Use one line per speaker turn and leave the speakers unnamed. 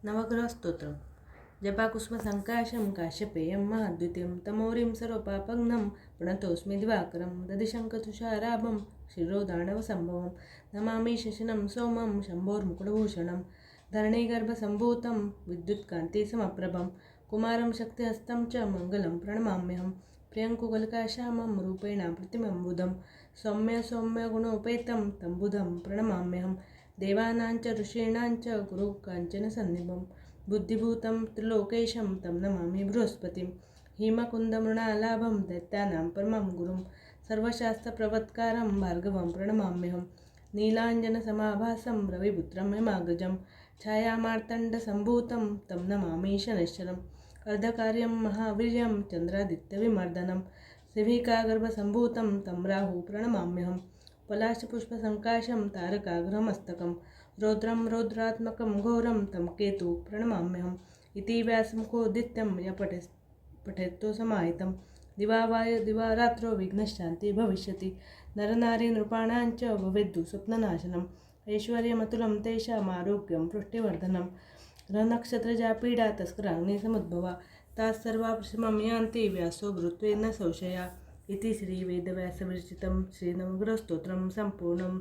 नवग्रह स्तोत्र. जपाकुसुमसङ्काशं काश्यपेयं महाद्युतिं तमोरिं सर्वपापघ्नं प्रणतोऽस्मि दिवाकरं दधिशङ्खतुषाराभं शिरोदानवसम्भवं नमामि शशनं सोमं शम्भोर्मुकुटभूषणं धरणीगर्भसम्भूतं विद्युत्कान्तिसमप्रभं कुमारं शक्तिहस्तं च मङ्गलं प्रणमाम्यहं प्रियङ्कुगलकाश्यामं रूपेण प्रतिमं बुधं सौम्यगुणोपेतं तं बुधं प्रणमाम्यहं देवानां च ऋषीणां च गुरु काञ्चनसन्निभं बुद्धिभूतं त्रिलोकेशं तं नमामि बृहस्पतिं हिमकुन्दमृणालाभं दैत्यानां परमं गुरुं सर्वशास्त्रप्रवत्कारं भार्गवं प्रणमाम्यहं नीलाञ्जनसमाभासं रविपुत्रं हिमाग्रजं छायामार्तण्डसम्भूतं तं नमामि शनैश्चरम् अर्धकार्यं महावीर्यं चन्द्रादित्यविमर्दनं शिविकागर्भसम्भूतं तं राहु प्रणमाम्यहं पलाशपुष्पसङ्काशं तारकाग्रमस्तकं रौद्रं रौद्रात्मकं घोरं तं केतु प्रणमाम्यहम् इति व्यासमुखोदित्यं य पठेत्तो समाहितं दिवा रात्रो विघ्नशान्ति भविष्यति नरनारी नृपाणां च भवेद्दु स्वप्ननाशनम् ऐश्वर्यमतुलं तेषामारोग्यं पुष्टिवर्धनं ग्रहनक्षत्रजा पीडा तस्कराग्निसमुद्भवा तास्सर्वा प्रशमं यान्ति व्यासो भृत्वेन संशया इति श्रीवेदव्यासविरचितं श्रीनवग्रहस्तोत्रं सम्पूर्णम्।